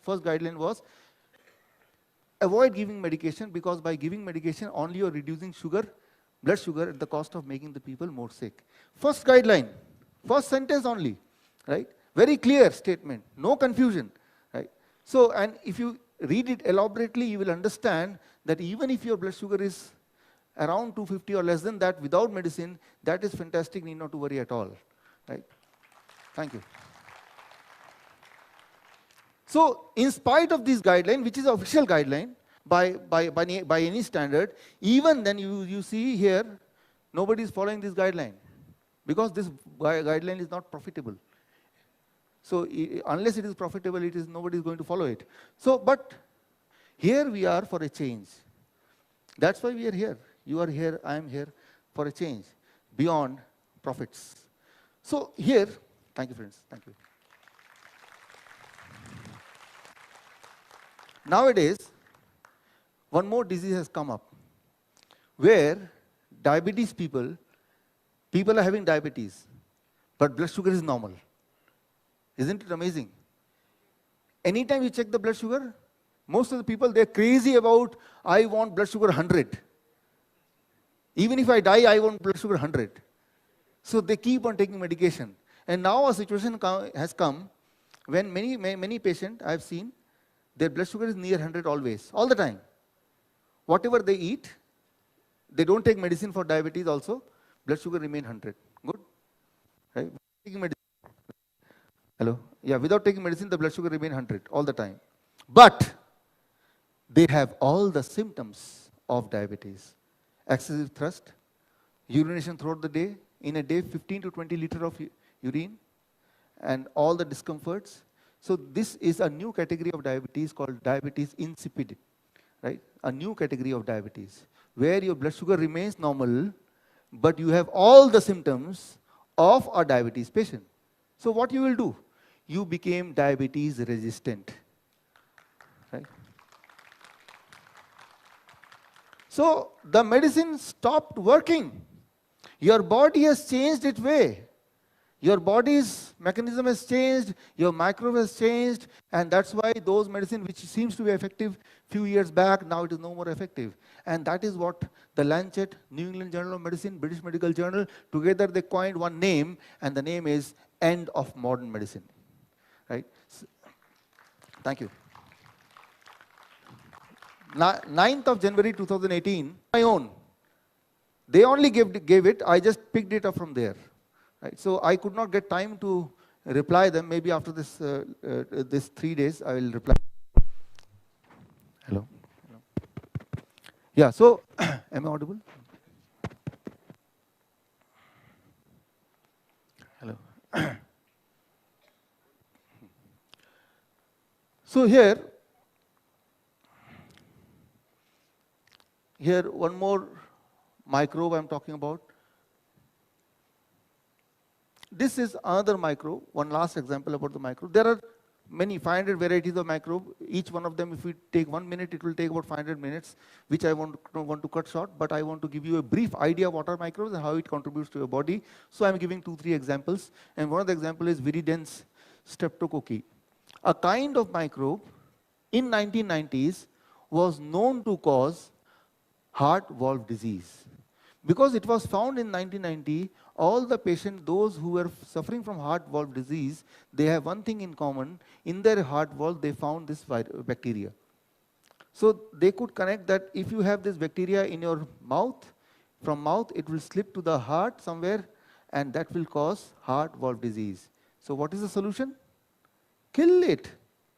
first guideline was avoid giving medication, because by giving medication only you're reducing sugar, blood sugar, at the cost of making the people more sick. First guideline, first sentence only, right? Very clear statement, no confusion, right? So, and if you read it elaborately, you will understand that even if your blood sugar is around 250 or less than that without medicine, that is fantastic, need not to worry at all, right? Thank you. So, in spite of this guideline, which is the official guideline by any standard, even then you see here, nobody is following this guideline because this guideline is not profitable. So, unless it is profitable, nobody is going to follow it. So, but here we are for a change. That's why we are here. You are here, I am here for a change beyond profits. So, here, thank you, friends. Thank you. Nowadays, one more disease has come up where diabetes people are having diabetes, but blood sugar is normal. Isn't it amazing? Anytime you check the blood sugar, most of the people, they're crazy about, I want blood sugar 100. Even if I die, I want blood sugar 100. So they keep on taking medication. And now a situation has come when many patients I've seen, their blood sugar is near 100 always, all the time. Whatever they eat, they don't take medicine for diabetes also, blood sugar remain 100. Good? Right? Taking medicine. Hello? Yeah, without taking medicine, the blood sugar remain 100 all the time. But they have all the symptoms of diabetes. Excessive thirst, urination throughout the day, in a day 15 to 20 liters of urine, and all the discomforts. So this is a new category of diabetes called diabetes insipid, right? A new category of diabetes, where your blood sugar remains normal, but you have all the symptoms of a diabetes patient. So what you will do? You became diabetes resistant, right? So the medicine stopped working. Your body has changed its way. Your body's mechanism has changed, your microbe has changed, and that's why those medicine which seems to be effective few years back, now it is no more effective. And that is what the Lancet, New England Journal of Medicine, British Medical Journal, together they coined one name, and the name is End of Modern Medicine. Right? So, thank you. 9th of January 2018, my own. They only gave it, I just picked it up from there. Right. So I could not get time to reply them. Maybe after this 3 days, I will reply. Hello. Hello. Yeah. So, am I audible? Hello. So here one more microbe I'm talking about. This is another microbe, one last example about the microbe. There are many, 500 varieties of microbe. Each one of them, if we take 1 minute, it will take about 500 minutes, which I want to cut short, but I want to give you a brief idea of what are microbes and how it contributes to your body. So I'm giving 2-3 examples, and one of the examples is viridans streptococci. A kind of microbe in 1990s was known to cause heart valve disease. Because it was found in 1990, all the patients, those who were suffering from heart valve disease, they have one thing in common. In their heart valve, they found this bacteria. So they could connect that if you have this bacteria in your mouth, from mouth it will slip to the heart somewhere, and that will cause heart valve disease. So what is the solution? Kill it.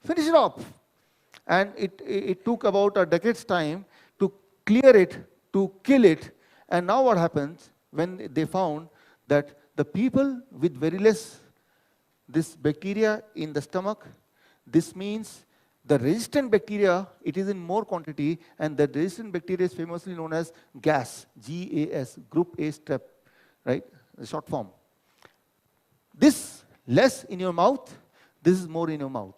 Finish it off. And it took about a decade's time to clear it, to kill it. And now what happens when they found that the people with very less this bacteria in the stomach, this means the resistant bacteria, it is in more quantity, and the resistant bacteria is famously known as GAS, G-A-S, group A strep, right, the short form. This less in your mouth, this is more in your mouth.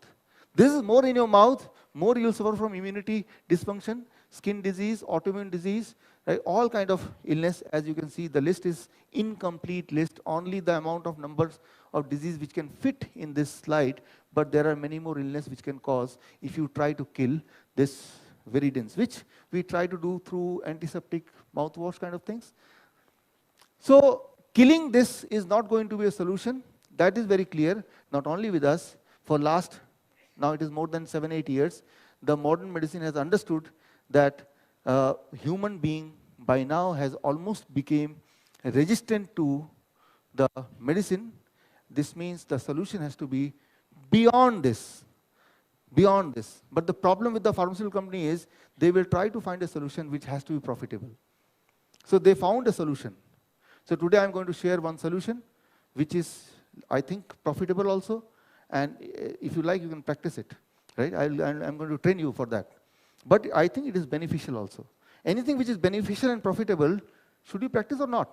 This is more in your mouth, more you will suffer from immunity dysfunction, skin disease, autoimmune disease, right, all kind of illness. As you can see, the list is incomplete list, only the amount of numbers of disease which can fit in this slide, but there are many more illness which can cause if you try to kill this viridins, which we try to do through antiseptic mouthwash kind of things. So killing this is not going to be a solution. That is very clear, not only with us. For last, now it is more than 7-8 years, the modern medicine has understood that human being by now has almost become resistant to the medicine. This means the solution has to be beyond this. Beyond this. But the problem with the pharmaceutical company is they will try to find a solution which has to be profitable. So they found a solution. So today I'm going to share one solution which is, I think, profitable also. And if you like, you can practice it. Right? I'm going to train you for that. But I think it is beneficial also. Anything which is beneficial and profitable, should you practice or not?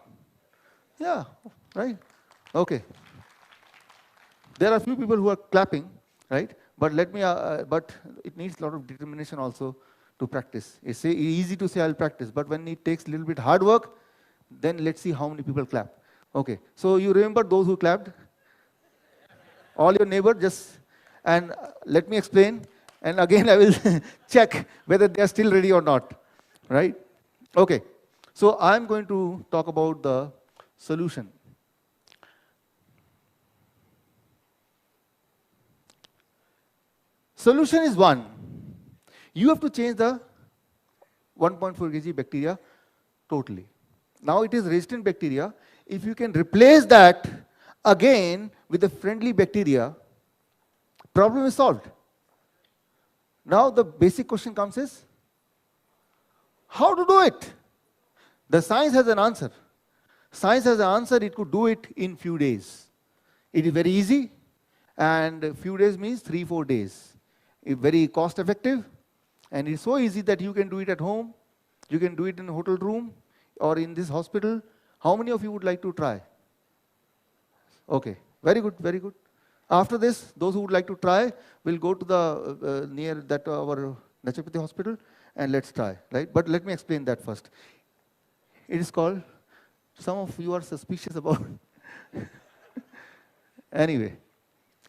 Yeah, right? Okay. There are few people who are clapping, right? But let me, but it needs a lot of determination also to practice. It's easy to say I'll practice, but when it takes a little bit hard work, then let's see how many people clap. Okay, so you remember those who clapped? All your neighbors, just, and let me explain, and again I will check whether they are still ready or not, right? Okay, so I'm going to talk about the solution. Solution is one. You have to change the 1.4 kg bacteria totally. Now it is resistant bacteria. If you can replace that again with a friendly bacteria, problem is solved. Now the basic question comes is, how to do it? The science has an answer. Science has an answer, it could do it in few days. It is very easy, and few days means 3-4 days. It's very cost effective, and it's so easy that you can do it at home, you can do it in a hotel room, or in this hospital. How many of you would like to try? Okay, very good, very good. After this, those who would like to try will go to the near that our Nachapati hospital and let's try, right? But let me explain that first. It is called, some of you are suspicious about, anyway,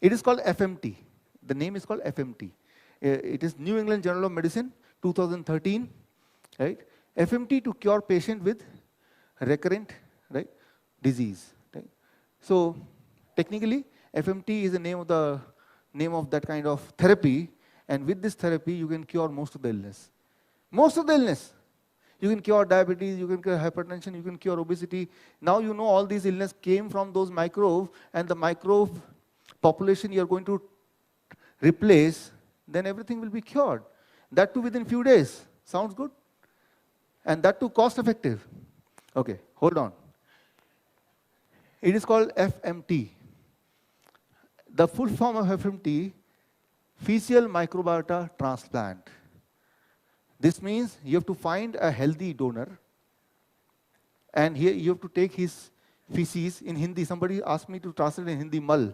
it is called FMT. The name is called FMT. It is New England Journal of Medicine, 2013, right? FMT to cure patient with recurrent, right, disease. Right? So technically, FMT is the name of that kind of therapy, and with this therapy, you can cure most of the illness. Most of the illness. You can cure diabetes, you can cure hypertension, you can cure obesity. Now you know all these illness came from those microbes, and the microbe population you are going to replace, then everything will be cured. That too within few days. Sounds good? And that too cost effective. Okay, hold on. It is called FMT. The full form of FMT, fecal microbiota transplant. This means you have to find a healthy donor, and here you have to take his feces. In Hindi, somebody asked me to translate in Hindi, mal.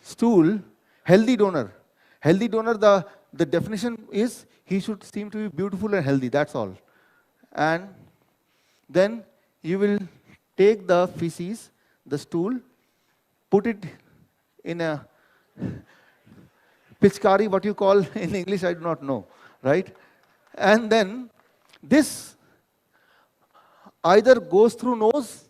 Stool, healthy donor. Healthy donor, the definition is he should seem to be beautiful and healthy, that's all. And then you will take the feces, the stool, put it in a pichkari, what you call in English, I do not know, right? And then this either goes through nose,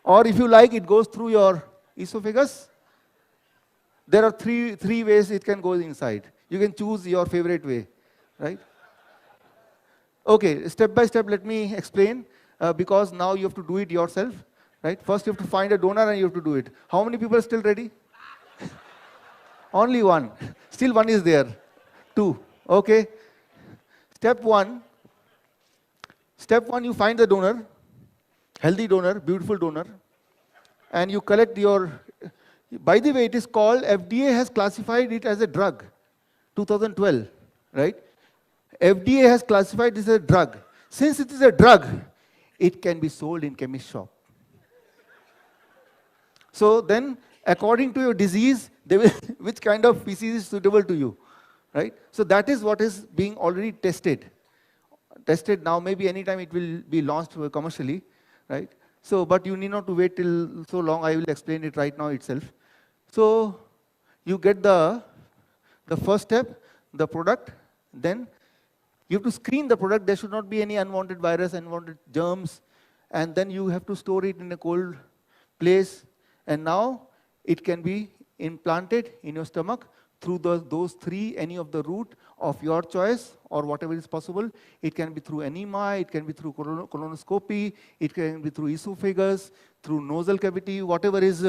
or if you like, it goes through your esophagus. There are three ways it can go inside. You can choose your favorite way, right? Okay, step by step, let me explain, because now you have to do it yourself, right? First, you have to find a donor and you have to do it. How many people are still ready? Only one. Still one is there. 2. Okay. Step one, you find the donor, healthy donor, beautiful donor, and you collect your, by the way, it is called, FDA has classified it as a drug, 2012, right? FDA has classified this as a drug. Since it is a drug, it can be sold in chemist shop. So then, according to your disease, they will which kind of feces is suitable to you, right? So that is what is being already tested. Tested now, maybe anytime it will be launched commercially, right? So, but you need not to wait till so long. I will explain it right now itself. So, you get the first step, the product, then you have to screen the product. There should not be any unwanted virus, unwanted germs, and then you have to store it in a cold place. And now it can be implanted in your stomach through those three, any of the route of your choice or whatever is possible. It can be through enema, it can be through colonoscopy, it can be through esophagus, through nasal cavity, whatever is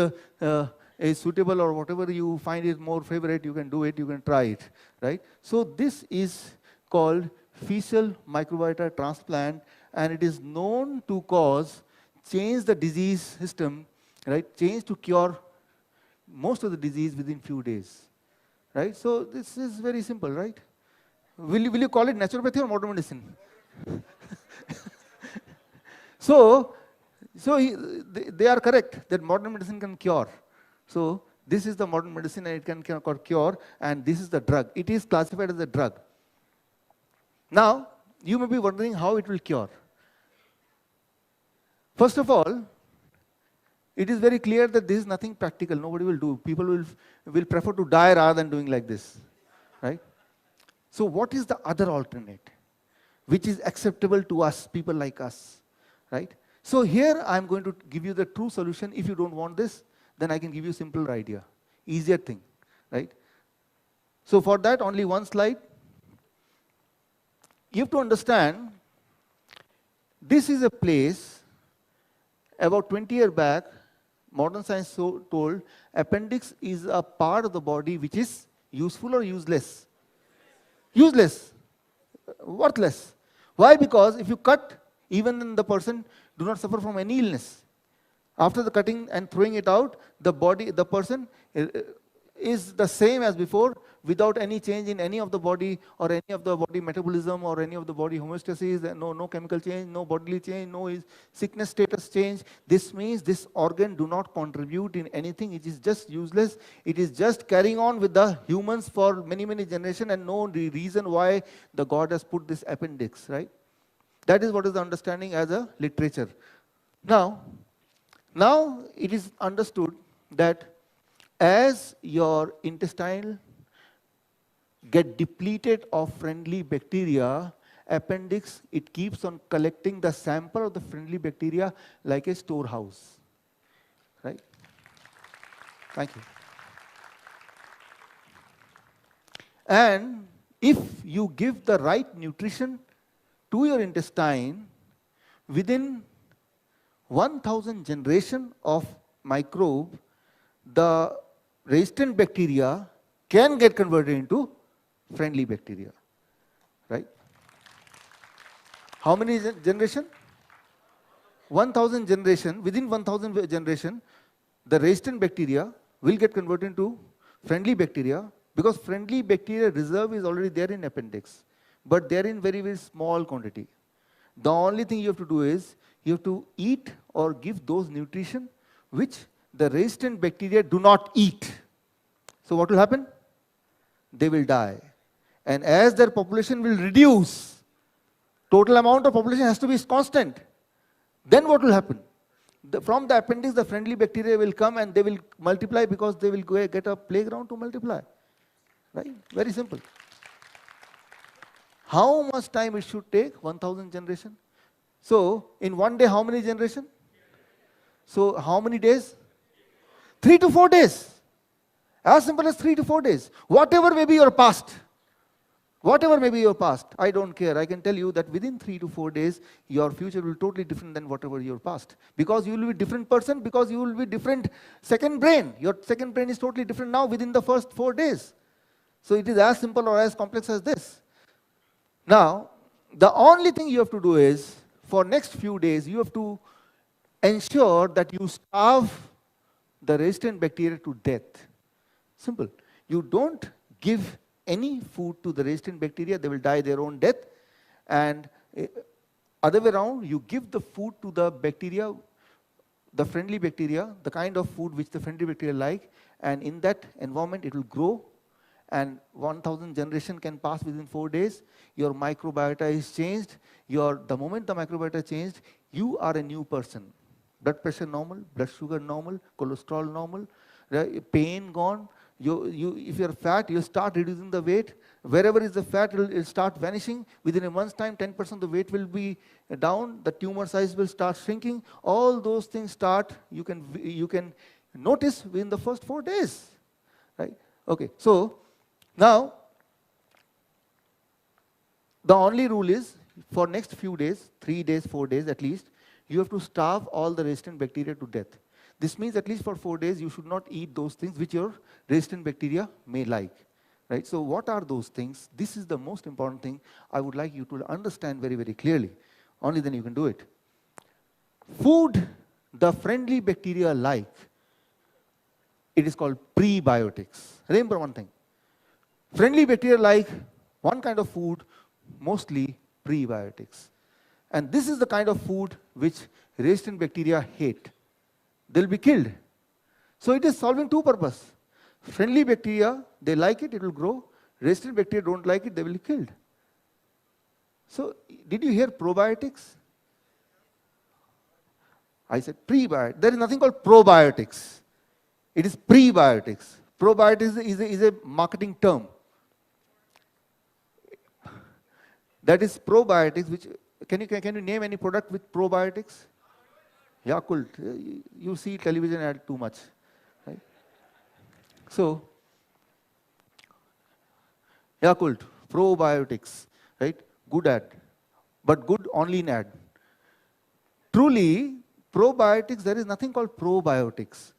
suitable or whatever you find is more favorite, you can do it, you can try it, right? So this is called fecal microbiota transplant, and it is known to change the disease system, right? Change to cure most of the disease within few days, right? So this is very simple, right? Will you call it naturopathy or modern medicine? So they are correct that modern medicine can cure. So this is the modern medicine and it can cure, and this is the drug. It is classified as a drug. Now, you may be wondering how it will cure. First of all, it is very clear that this is nothing practical. Nobody will do. People will prefer to die rather than doing like this, right? So what is the other alternate, which is acceptable to us, people like us, right? So here I'm going to give you the true solution. If you don't want this, then I can give you a simpler idea, easier thing, right? So for that, only one slide. You have to understand, this is a place, about 20 years back, modern science told appendix is a part of the body which is useful or useless? Useless, worthless. Why? Because if you cut, even then the person do not suffer from any illness. After the cutting and throwing it out, the person is the same as before, without any change in any of the body or any of the body metabolism or any of the body homeostasis, no chemical change, no bodily change, no sickness status change. This means this organ do not contribute in anything. It is just useless. It is just carrying on with the humans for many, many generations, and no reason why the God has put this appendix, right? That is what is the understanding as a literature. Now it is understood that as your intestine get depleted of friendly bacteria, appendix, it keeps on collecting the sample of the friendly bacteria like a storehouse, right? Thank you. And if you give the right nutrition to your intestine, within 1,000 generation of microbe, the resistant bacteria can get converted into friendly bacteria, right? How many generation? 1,000 generation. Within 1,000 generation, the resistant bacteria will get converted into friendly bacteria, because friendly bacteria reserve is already there in appendix, but they are in very, very small quantity. The only thing you have to do is, you have to eat or give those nutrition which the resistant bacteria do not eat. So what will happen? They will die. And as their population will reduce, total amount of population has to be constant. Then what will happen? From the appendix, the friendly bacteria will come and they will multiply, because they will go get a playground to multiply. Right? Very simple. How much time it should take? 1,000 generation. So in one day, how many generation? So how many days? 3 to 4 days. As simple as 3 to 4 days. Whatever may be your past. Whatever may be your past, I don't care. I can tell you that within 3 to 4 days, your future will be totally different than whatever your past. Because you will be a different person, because you will be different second brain. Your second brain is totally different now within the first 4 days. So it is as simple or as complex as this. Now, the only thing you have to do is, for next few days, you have to ensure that you starve the resistant bacteria to death. Simple. You don't give any food to the resistant bacteria, they will die their own death. And other way around, you give the food to the bacteria, the friendly bacteria, the kind of food which the friendly bacteria like, and in that environment it will grow, and 1,000 generation can pass within 4 days. Your microbiota is changed. The moment the microbiota changed, you are a new person. blood pressure normal, blood sugar normal, cholesterol normal, right? Pain gone. If you're fat, you start reducing the weight. Wherever is the fat, it'll start vanishing. Within a month's time, 10% of the weight will be down. The tumor size will start shrinking. All those things start. You can notice within the first 4 days, right? Okay. So now the only rule is for next few days, 3 days, 4 days at least, you have to starve all the resistant bacteria to death. This means at least for 4 days, you should not eat those things which your resistant bacteria may like, right? So what are those things? This is the most important thing I would like you to understand very, very clearly. Only then you can do it. Food the friendly bacteria like, it is called prebiotics. Remember one thing. Friendly bacteria like one kind of food, mostly prebiotics. And this is the kind of food which resistant bacteria hate. They'll be killed. So it is solving two purposes. Friendly bacteria, they like it, it will grow. Resistant bacteria don't like it, they will be killed. So did you hear probiotics? I said prebiotics. There is nothing called probiotics. It is prebiotics. Probiotics is a marketing term. That is probiotics, which, can you name any product with probiotics? Yakult. You see television ad too much, right? So, Yakult, probiotics, right? Good ad, but good only in ad. Truly, probiotics, there is nothing called probiotics.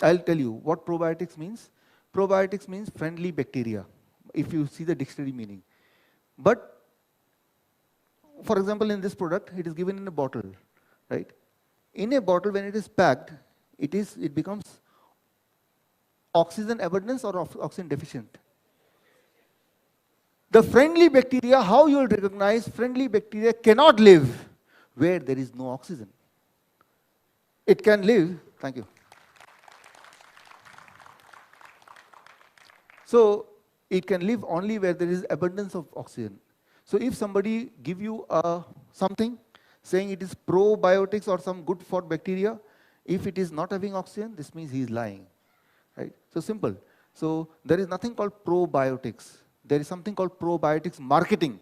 I'll tell you what probiotics means. Probiotics means friendly bacteria, if you see the dictionary meaning. But, for example, in this product, it is given in a bottle, right? In a bottle, when it is packed, it becomes oxygen abundance or oxygen deficient. The friendly bacteria, how you will recognize friendly bacteria cannot live where there is no oxygen. It can live, thank you. So it can live only where there is abundance of oxygen. So if somebody give you something saying it is probiotics or some good for bacteria, if it is not having oxygen, this means he is lying, right? So simple. So there is nothing called probiotics. There is something called probiotics marketing,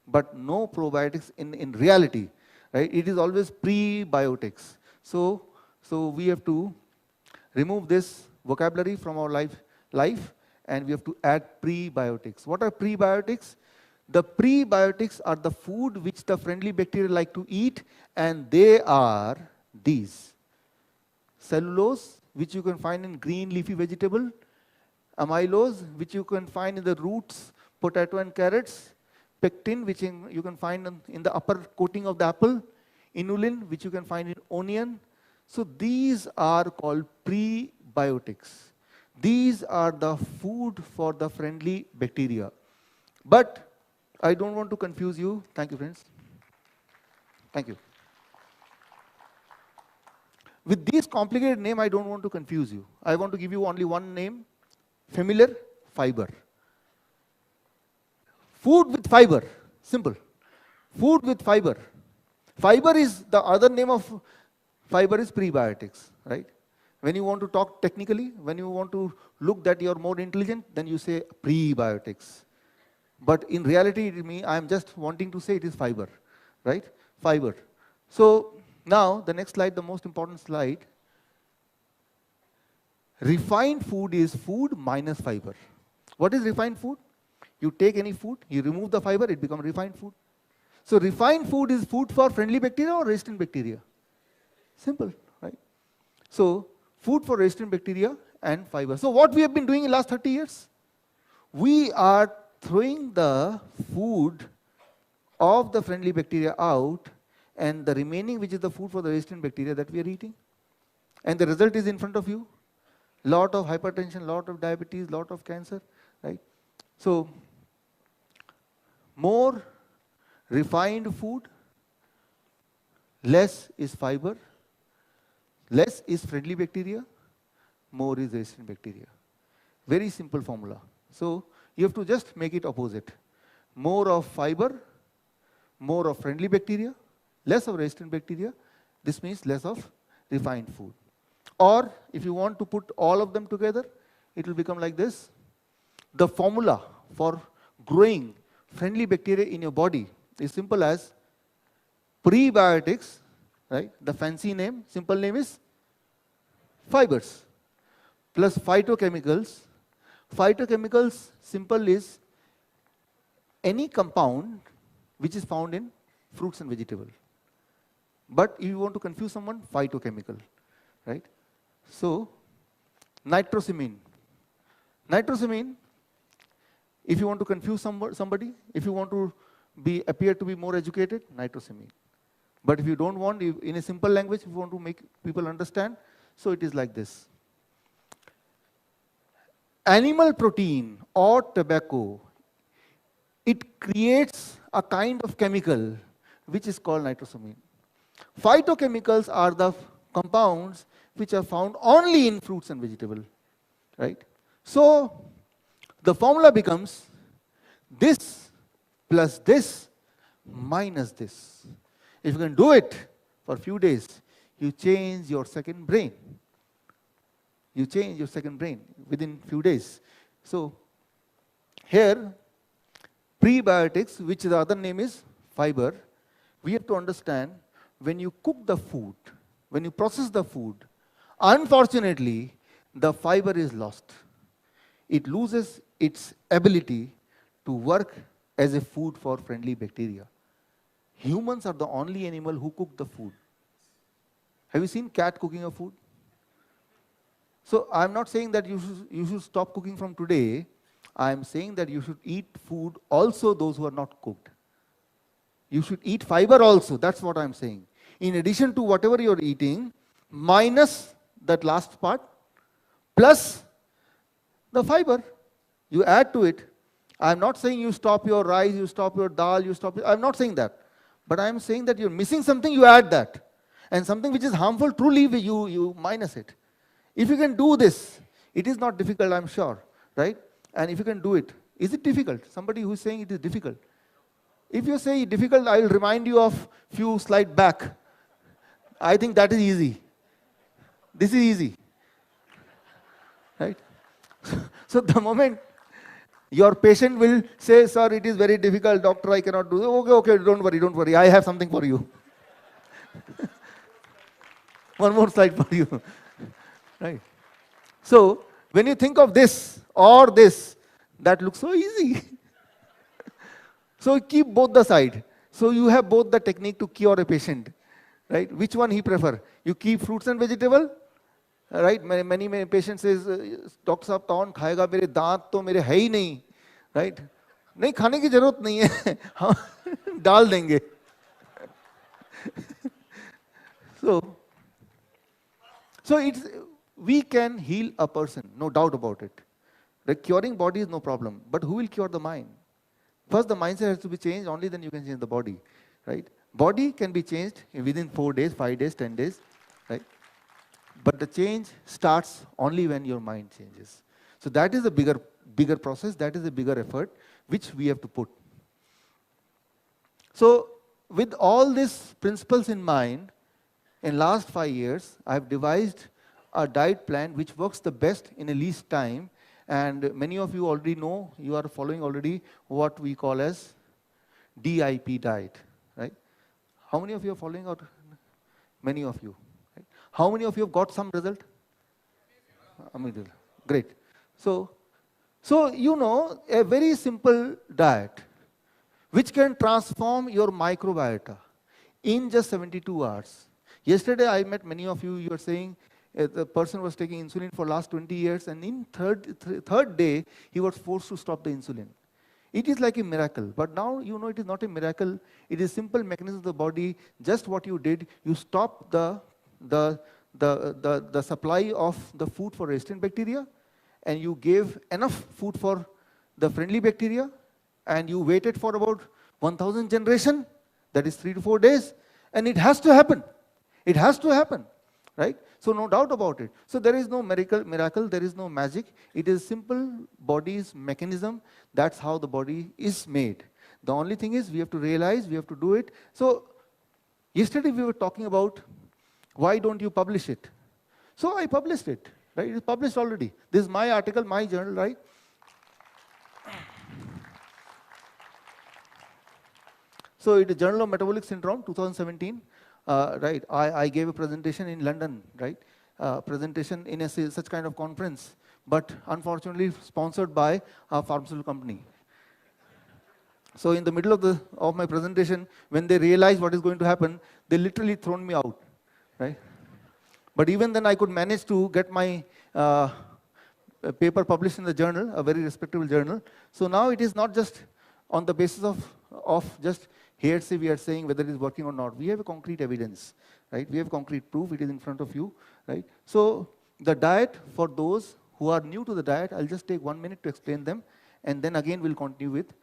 but no probiotics in reality, right? It is always prebiotics. So we have to remove this vocabulary from our life, and we have to add prebiotics. What are prebiotics? The prebiotics are the food which the friendly bacteria like to eat, and they are these. Cellulose, which you can find in green leafy vegetable. Amylose, which you can find in the roots, potato and carrots. Pectin, which you can find in the upper coating of the apple. Inulin, which you can find in onion. So these are called prebiotics. These are the food for the friendly bacteria. But I don't want to confuse you. Thank you, friends. Thank you. With these complicated names, I don't want to confuse you. I want to give you only one name, familiar, fiber. Food with fiber, simple. Food with fiber. Fiber is, the other name of fiber is prebiotics, right? When you want to talk technically, when you want to look that you're more intelligent, then you say prebiotics. But in reality, I am just wanting to say it is fiber, right? Fiber. So now, the next slide, the most important slide. Refined food is food minus fiber. What is refined food? You take any food, you remove the fiber, it becomes refined food. So refined food is food for friendly bacteria or resistant bacteria? Simple, right? So food for resistant bacteria and fiber. So what we have been doing in the last 30 years? We are throwing the food of the friendly bacteria out, and the remaining, which is the food for the resistant bacteria, that we are eating. And the result is in front of you. Lot of hypertension, lot of diabetes, lot of cancer, right? So more refined food, less is fiber, less is friendly bacteria, more is resistant bacteria. Very simple formula. So you have to just make it opposite. More of fiber, more of friendly bacteria, less of resistant bacteria, This means less of refined food. Or if you want to put all of them together, it will become like this. The formula for growing friendly bacteria in your body is simple as prebiotics, right? The fancy name, simple name is fibers, plus phytochemicals. Phytochemicals, simple is any compound which is found in fruits and vegetables. But if you want to confuse someone, phytochemical, right? So, nitrosamine. Nitrosamine, if you want to confuse somebody, if you want to appear to be more educated, nitrosamine. But if you don't want, in a simple language, if you want to make people understand, so it is like this. Animal protein or tobacco, it creates a kind of chemical which is called nitrosamine. Phytochemicals are the compounds which are found only in fruits and vegetables, right? So the formula becomes this plus this minus this. If you can do it for a few days, you change your second brain. You change your second brain within few days. So here, prebiotics, which the other name is fiber, we have to understand when you cook the food, when you process the food, unfortunately, the fiber is lost. It loses its ability to work as a food for friendly bacteria. Humans are the only animal who cook the food. Have you seen cat cooking a food? So I'm not saying that you should stop cooking from today. I'm saying that you should eat food also those who are not cooked. You should eat fiber also. That's what I'm saying. In addition to whatever you're eating, minus that last part, plus the fiber, you add to it. I'm not saying you stop your rice, you stop your dal, I'm not saying that. But I'm saying that you're missing something, you add that. And something which is harmful, truly you minus it. If you can do this, it is not difficult, I'm sure, right? And if you can do it, is it difficult? Somebody who's saying it is difficult. If you say difficult, I will remind you of few slides back. I think that is easy. This is easy, right? So the moment your patient will say, sir, it is very difficult, doctor, I cannot do it. Okay, don't worry, I have something for you. One more slide for you, right? So when you think of this or this, that looks so easy. So keep both the side. So you have both the technique to cure a patient, right? Which one he prefer? You keep fruits and vegetable, right? Many patients says, doctor साहब कौन खाएगा मेरे दांत तो मेरे है ही नहीं, right? नहीं खाने की जरूरत नहीं है, हाँ डाल देंगे. So we can heal a person, no doubt about it. The curing body is no problem, but who will cure the mind? First, the mindset has to be changed, only then you can change the body, right? Body can be changed within 4 days, 5 days, 10 days, right? But the change starts only when your mind changes. So that is a bigger process, that is a bigger effort, which we have to put. So with all these principles in mind, in last 5 years, I have devised a diet plan which works the best in a least time. And many of you already know, you are following already what we call as DIP diet, right? How many of you are following out? Many of you. Right? How many of you have got some result? Great. So you know, a very simple diet which can transform your microbiota in just 72 hours. Yesterday I met many of you, you are saying, the person was taking insulin for last 20 years, and in third day, he was forced to stop the insulin. It is like a miracle, but now you know it is not a miracle. It is simple mechanism of the body. Just what you did, you stopped the supply of the food for resistant bacteria, and you gave enough food for the friendly bacteria, and you waited for about 1,000 generation, that is 3 to 4 days, and it has to happen. It has to happen, right? So no doubt about it. So there is no miracle, there is no magic. It is simple body's mechanism. That's how the body is made. The only thing is we have to realize, we have to do it. So yesterday we were talking about Why don't you publish it? So I published it, right? It's published already. This is my article, my journal, right? So it is Journal of Metabolic Syndrome, 2017, right? I gave a presentation in London, right? Presentation in such kind of conference, but unfortunately sponsored by a pharmaceutical company. So in the middle of my presentation, when they realized what is going to happen, they literally thrown me out, right? But even then, I could manage to get my paper published in the journal, a very respectable journal. So now it is not just on the basis of just hearsay we are saying whether it is working or not. We have a concrete evidence, right? We have concrete proof. It is in front of you, right? So the diet, for those who are new to the diet, I'll just take 1 minute to explain them, and then again we'll continue with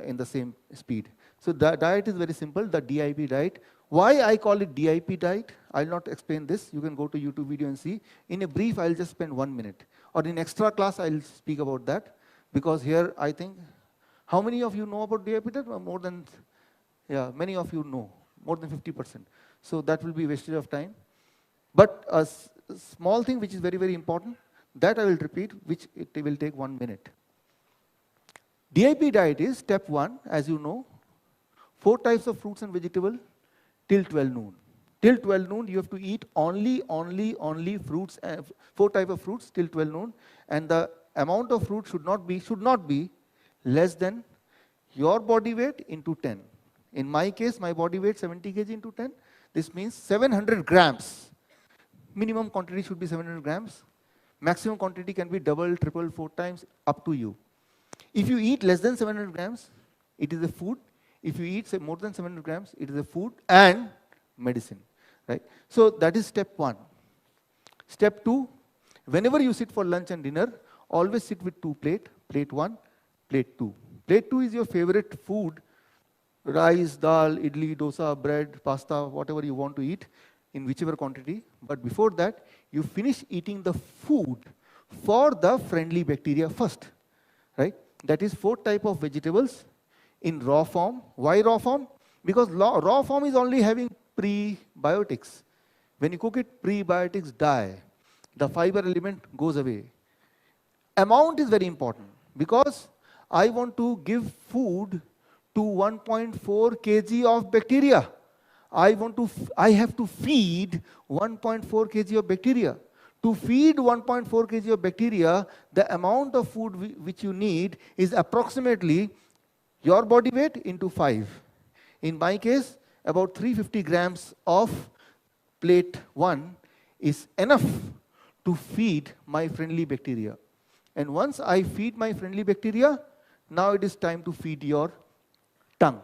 in the same speed. So the diet is very simple, the DIP diet. Why I call it DIP diet, I'll not explain this. You can go to YouTube video and see. In a brief, I'll just spend 1 minute. Or in extra class, I'll speak about that. Because here, I think, how many of you know about DIP diet? More than, yeah, many of you know, more than 50%. So that will be wastage of time. But a small thing which is very, very important, that I will repeat, which it will take 1 minute. DIP diet is step 1, as you know, 4 types of fruits and vegetables till 12 noon. Till 12 noon, you have to eat only fruits, 4 types of fruits till 12 noon, and the amount of fruit should not be less than your body weight into 10. In my case, my body weight 70 kg into 10. This means 700 grams. Minimum quantity should be 700 grams. Maximum quantity can be double, triple, 4 times, up to you. If you eat less than 700 grams, it is a food. If you eat say, more than 700 grams, it is a food and medicine, right? So that is step 1. Step 2, whenever you sit for lunch and dinner, always sit with 2 plates, plate 1, plate 2. Plate 2 is your favorite food, rice, dal, idli, dosa, bread, pasta, whatever you want to eat in whichever quantity. But before that, you finish eating the food for the friendly bacteria first, right? That is 4 types of vegetables in raw form. Why raw form? Because raw form is only having prebiotics. When you cook it, prebiotics die. The fiber element goes away. Amount is very important because I want to give food to 1.4 kg of bacteria. I have to feed 1.4 kg of bacteria. To feed 1.4 kg of bacteria, the amount of food which you need is approximately your body weight into 5. In my case, about 350 grams of plate 1 is enough to feed my friendly bacteria. And once I feed my friendly bacteria, now it is time to feed your tongue.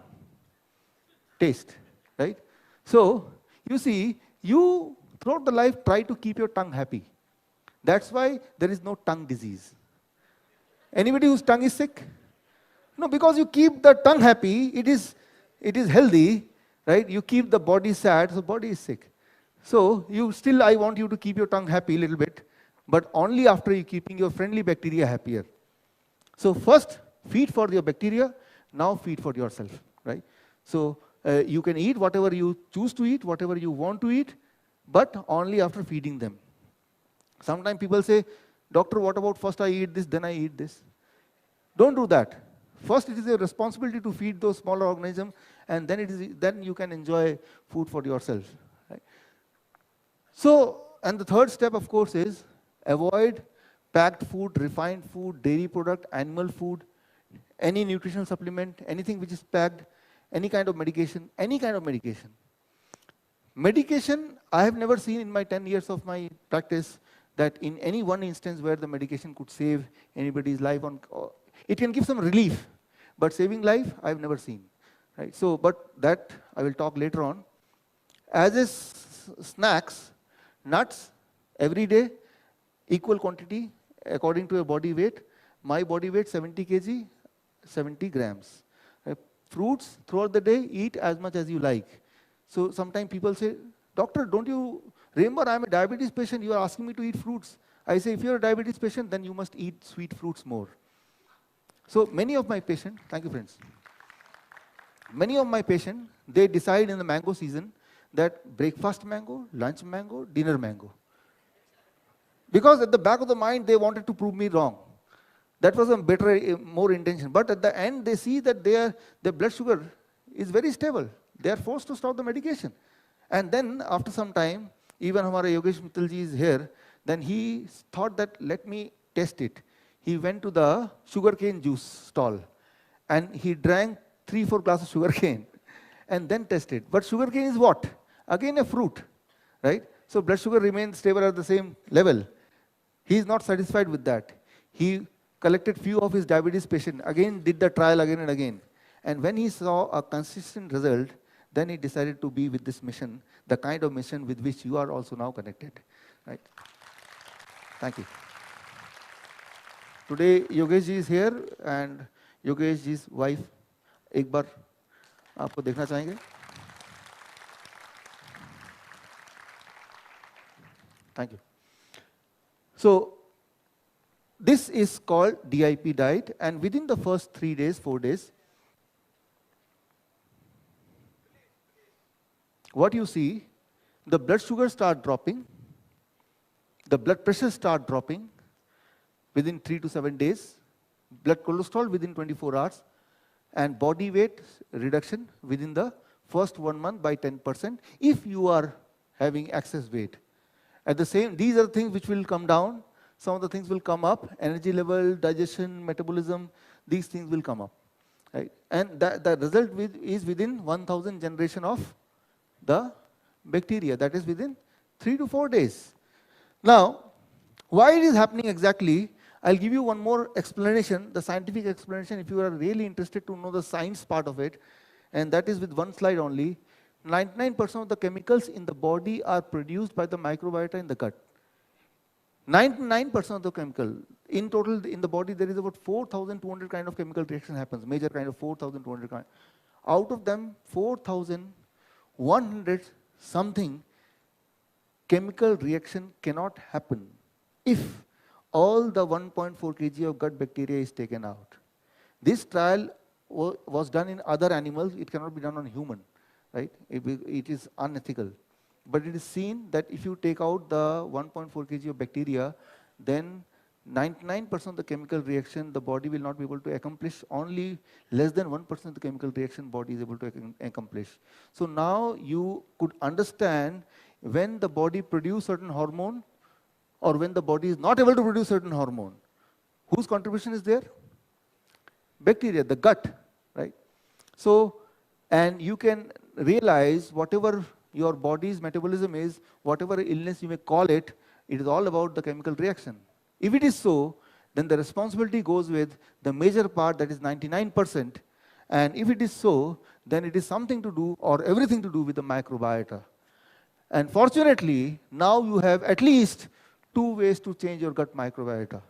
Taste, right? So, you see, you throughout the life try to keep your tongue happy. That's why there is no tongue disease. Anybody whose tongue is sick? No, because you keep the tongue happy, it is healthy, right? You keep the body sad, so body is sick. So I want you to keep your tongue happy a little bit, but only after you keeping your friendly bacteria happier. So first, feed for your bacteria, now feed for yourself, right? So you can eat whatever you choose to eat, whatever you want to eat, but only after feeding them. Sometimes people say, doctor, what about first I eat this, then I eat this? Don't do that. First, it is a responsibility to feed those smaller organisms, and then you can enjoy food for yourself. Right? So, and the third step, of course, is avoid packed food, refined food, dairy product, animal food, any nutritional supplement, anything which is packed, any kind of medication, any kind of medication. Medication, I have never seen in my 10 years of my practice that in any one instance where the medication could save anybody's life, it can give some relief, but saving life, I've never seen. Right? So, but that I will talk later on. As is snacks, nuts, every day, equal quantity according to your body weight. My body weight 70 kg, 70 grams. Fruits throughout the day, eat as much as you like. So sometimes people say, doctor, don't you remember I'm a diabetes patient, you are asking me to eat fruits. I say, if you're a diabetes patient, then you must eat sweet fruits more. So many of my patients, thank you friends. Many of my patients, they decide in the mango season that breakfast mango, lunch mango, dinner mango. Because at the back of the mind, they wanted to prove me wrong. That was a better, more intention. But at the end, they see that their blood sugar is very stable. They are forced to stop the medication. And then after some time, even Hamara Yogesh Mittal ji is here, then he thought that let me test it. He went to the sugarcane juice stall and he drank 3-4 glasses of sugarcane and then tested. But sugarcane is what? Again a fruit, right? So blood sugar remains stable at the same level. He is not satisfied with that. He collected few of his diabetes patients, again did the trial again and again. And when he saw a consistent result, then he decided to be with this mission, the kind of mission with which you are also now connected, right? Thank you. Today, Yogesh ji is here and Yogesh ji's wife, एक बार आपको देखना चाहेंगे? Thank you. So, this is called DIP diet, and within the first 3 days, 4 days, what you see, the blood sugar start dropping, the blood pressure start dropping within 3 to 7 days, blood cholesterol within 24 hours, and body weight reduction within the first 1 month by 10% if you are having excess weight. At the same, these are things which will come down, some of the things will come up, energy level, digestion, metabolism, these things will come up, right? And the result is within 1000 generation of the bacteria, that is within 3 to 4 days. Now, why it is happening exactly, I'll give you one more explanation, the scientific explanation if you are really interested to know the science part of it, and that is with one slide only. 99% of the chemicals in the body are produced by the microbiota in the gut. 99% of the chemical. In total, in the body, there is about 4,200 kind of chemical reaction happens, major kind of 4,200 kind. Out of them, 4,100 something chemical reaction cannot happen if all the 1.4 kg of gut bacteria is taken out. This trial was done in other animals, it cannot be done on human, right? It is unethical. But it is seen that if you take out the 1.4 kg of bacteria, then 99% of the chemical reaction the body will not be able to accomplish. Only less than 1% of the chemical reaction body is able to accomplish. So now you could understand when the body produces certain hormone or when the body is not able to produce certain hormone. Whose contribution is there? Bacteria, the gut, right? So, and you can realize whatever your body's metabolism is, whatever illness you may call it, it is all about the chemical reaction. If it is so, then the responsibility goes with the major part, that is 99%. And if it is so, then it is something to do or everything to do with the microbiota. And fortunately, now you have at least 2 ways to change your gut microbiota.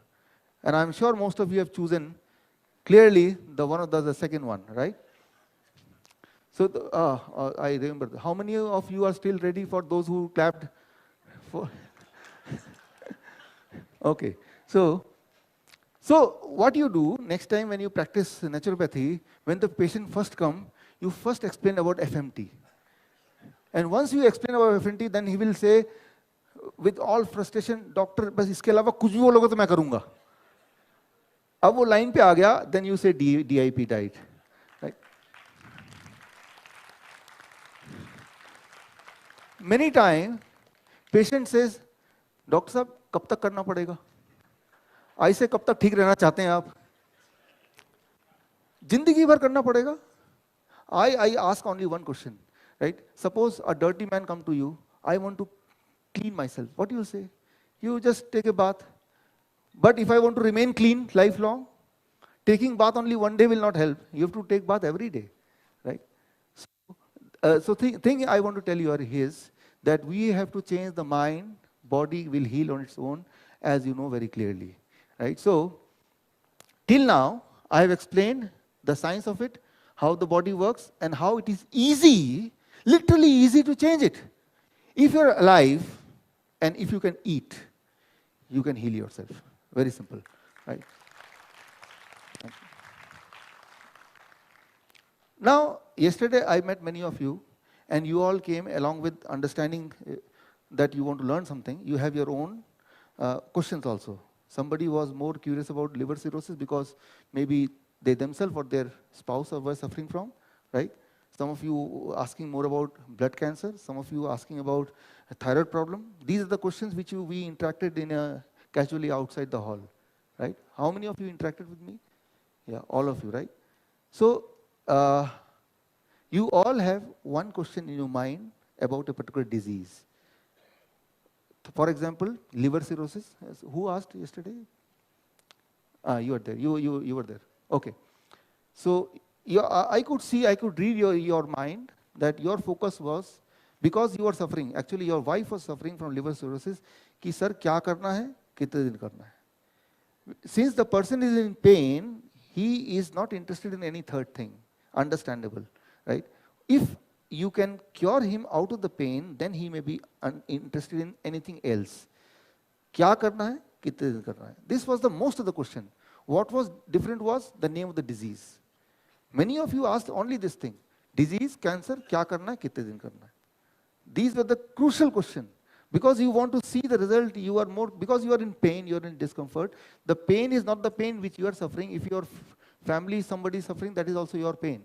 And I'm sure most of you have chosen clearly the second one, right? So I remember, how many of you are still ready for those who clapped? For okay, so what you do next time when you practice naturopathy, when the patient first comes, you first explain about FMT. And once you explain about FMT, then he will say, with all frustration, doctor, बस इसके अलावा कुछ भी बोलोगे तो मैं करूँगा. अब वो लाइन पे आ गया, then you say DIP diet, right? Many times, patient says, doctor साहब कब तक करना पड़ेगा? ऐसे कब तक ठीक रहना चाहते हैं आप? जिंदगी भर करना पड़ेगा? I ask only one question, right? Suppose a dirty man come to you, I want to clean myself. What do you say? You just take a bath. But if I want to remain clean lifelong, taking bath only one day will not help. You have to take bath every day, right? So thing I want to tell you is that we have to change the mind. Body will heal on its own, as you know very clearly, right? So till now, I have explained the science of it, how the body works, and how it is easy, literally easy to change it. If you're alive and if you can eat, you can heal yourself. Very simple, right? Now, yesterday I met many of you, and you all came along with understanding that you want to learn something. You have your own questions also. Somebody was more curious about liver cirrhosis because maybe they themselves or their spouse were suffering from, right? Some of you asking more about blood cancer, some of you asking about a thyroid problem. These are the questions which we interacted in casually outside the hall, right? How many of you interacted with me? Yeah, all of you, right? So you all have one question in your mind about a particular disease. For example, liver cirrhosis. Who asked yesterday? You were there. You were there. Okay. So I could read your mind that your focus was because you are suffering. Actually, your wife was suffering from liver cirrhosis. कि sir क्या करना है, कितने दिन करना है. Since the person is in pain, he is not interested in any third thing. Understandable, right? If you can cure him out of the pain, then he may be interested in anything else. क्या करना है, कितने दिन करना है. This was the most of the question. What was different was the name of the disease. Many of you asked only this thing. Disease, cancer, क्या करना है, कितने दिन करना है. These were the crucial question. Because you want to see the result, you are more, because you are in pain, you are in discomfort. The pain is not the pain which you are suffering. If your family, somebody is suffering, that is also your pain,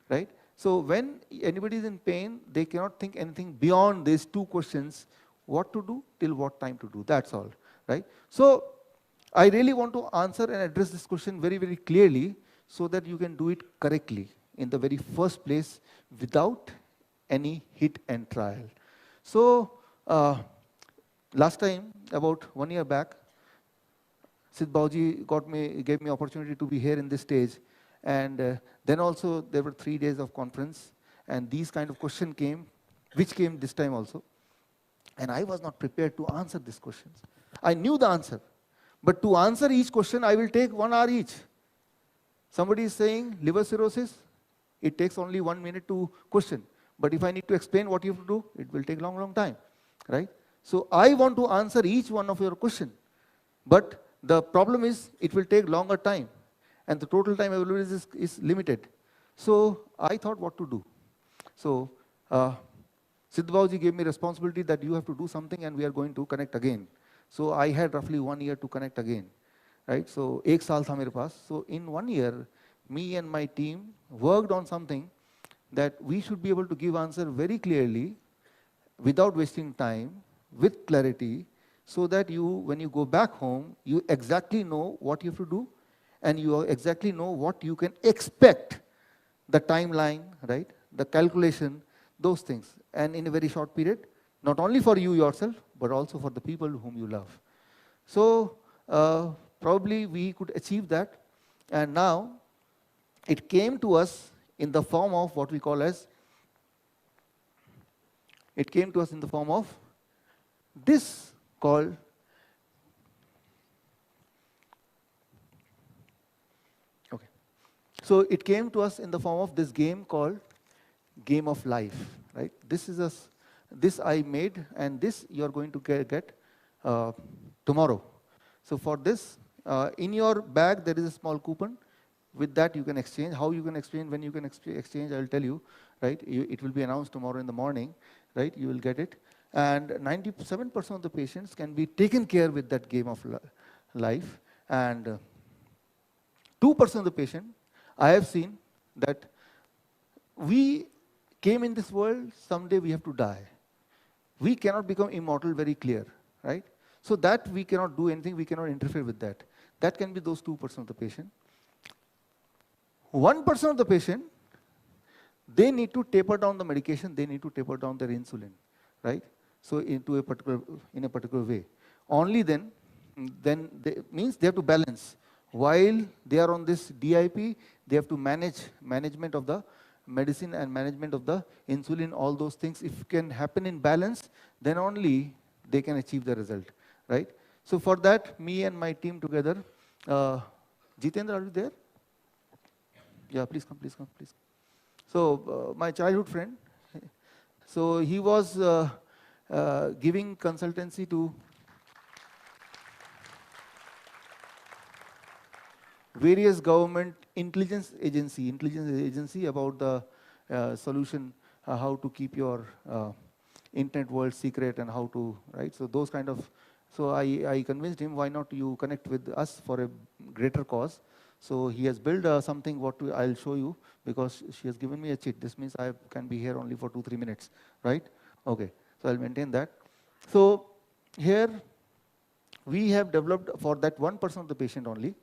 right? So when anybody is in pain, they cannot think anything beyond these two questions, what to do, till what time to do, that's all, right? So I really want to answer and address this question very, very clearly so that you can do it correctly in the very first place without any hit and trial. So last time, about 1 year back, Sid Bauji gave me opportunity to be here in this stage. And then also there were 3 days of conference, and these kind of questions came, which came this time also. And I was not prepared to answer these questions. I knew the answer, but to answer each question, I will take 1 hour each. Somebody is saying liver cirrhosis, it takes only 1 minute to question. But if I need to explain what you have to do, it will take long, long time, right? So I want to answer each one of your question, but the problem is it will take longer time. And the total time available is limited. So I thought what to do. So Siddhbauji gave me responsibility that you have to do something and we are going to connect again. So I had roughly 1 year to connect again, right? So ek saal tha mere paas. So in 1 year, me and my team worked on something that we should be able to give answer very clearly, without wasting time, with clarity, so that you, when you go back home, you exactly know what you have to do, and you exactly know what you can expect, the timeline, right? The calculation, those things. And in a very short period, not only for you yourself, but also for the people whom you love. So probably we could achieve that. And now it came to us in the form of what we call as, it came to us in the form of this called So it came to us in the form of this game called Game of Life, right? This I made, and this you are going to get tomorrow. So for this, in your bag there is a small coupon. With that you can exchange. How you can exchange, when you can exchange, I will tell you, right? It will be announced tomorrow in the morning, right? You will get it. And 97% of the patients can be taken care with that Game of Life. And 2% of the patient, I have seen that we came in this world, someday we have to die. We cannot become immortal, very clear, right? So that we cannot do anything, we cannot interfere with that. That can be those 2% of the patient. 1% of the patient, they need to taper down the medication, they need to taper down their insulin, right? So in a particular way. Only then means they have to balance. While they are on this DIP, they have to management of the medicine and management of the insulin, all those things. If can happen in balance, then only they can achieve the result, right? So for that, me and my team together, Jitendra, are you there? Yeah, please come, please come, please. So my childhood friend, so he was giving consultancy to various government intelligence agency about the solution how to keep your internet world secret and how to, right? So those kind of, so I convinced him, why not you connect with us for a greater cause. So he has built something what I'll show you, because she has given me a cheat. This means I can be here only for 2-3 minutes, right? Okay, so I'll maintain that. So here we have developed for that 1% of the patient only.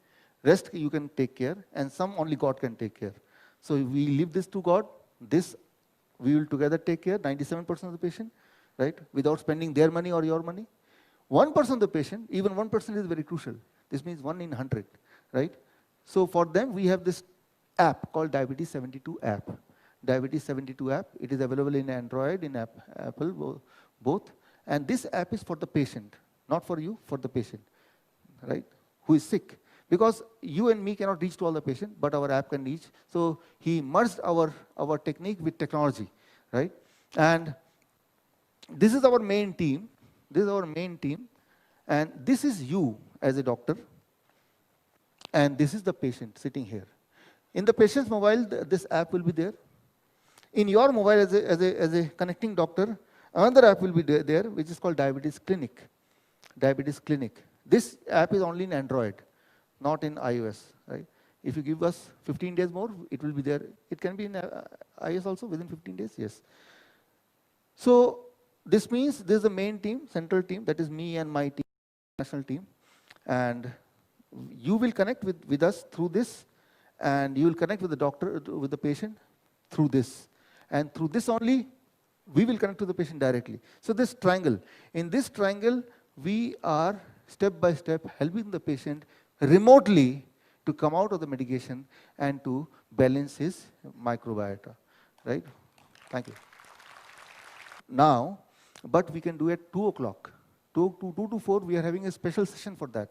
Rest you can take care, and some only God can take care. So we leave this to God. This we will together take care, 97% of the patient, right? Without spending their money or your money. 1% of the patient, even 1% is very crucial. This means 1 in 100, right? So for them, we have this app called Diabetes 72 app. Diabetes 72 app, it is available in Android, in Apple, both. And this app is for the patient, not for you, for the patient, right? Who is sick. Because you and me cannot reach to all the patient, but our app can reach. So he merged our technique with technology, right? And this is our main team. This is our main team. And this is you as a doctor. And this is the patient sitting here. In the patient's mobile, this app will be there. In your mobile as a connecting doctor, another app will be there, which is called Diabetes Clinic. Diabetes Clinic. This app is only in Android, not in iOS, right? If you give us 15 days more, it will be there. It can be in iOS also within 15 days, yes. So this means this is the main team, central team, that is me and my team, national team. And you will connect with us through this, and you will connect with the doctor, with the patient through this. And through this only, we will connect to the patient directly. So this triangle, in this triangle, we are step by step helping the patient remotely to come out of the medication and to balance his microbiota, right? Thank you. Now, but we can do at 2 o'clock. 2 to 4, we are having a special session for that,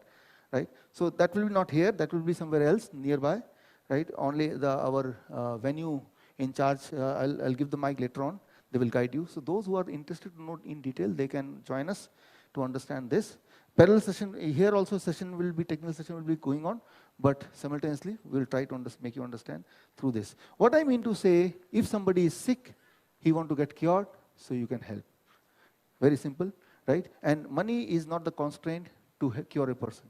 right? So that will be not here, that will be somewhere else nearby, right? Only our venue in charge, I'll give the mic later on, they will guide you. So those who are interested to know in detail, they can join us to understand this. Parallel session, here also session will be, technical session will be going on, but simultaneously we'll try to make you understand through this. What I mean to say, if somebody is sick, he want to get cured, so you can help. Very simple, right? And money is not the constraint to cure a person,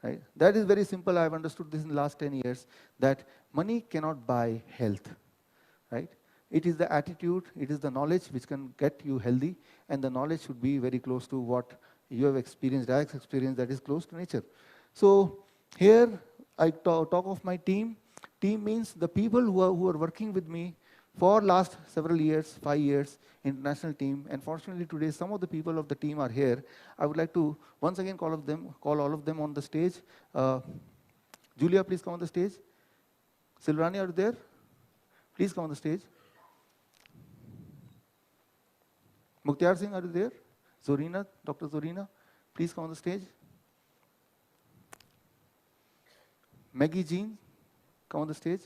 right? That is very simple. I've understood this in the last 10 years, that money cannot buy health, right? It is the attitude, it is the knowledge which can get you healthy, and the knowledge should be very close to what you have experienced, direct experience, that is close to nature. So here I talk of my team. Team means the people who are working with me for last several years, 5 years, international team. And fortunately today, some of the people of the team are here. I would like to once again call all of them on the stage. Julia, please come on the stage. Silrani, are you there? Please come on the stage. Mukhtar Singh, are you there? Zorina, Dr. Zorina, please come on the stage. Maggie Jean, come on the stage.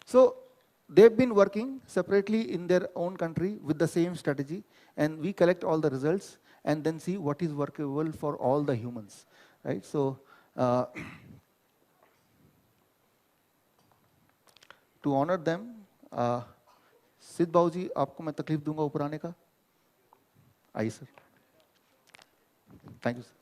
So they've been working separately in their own country with the same strategy, and we collect all the results and then see what is workable for all the humans, right? So to honor them, सिद्ध बाबू जी, आपको मैं तकलीफ दूंगा ऊपर आने का. आइए sir. Thank you sir.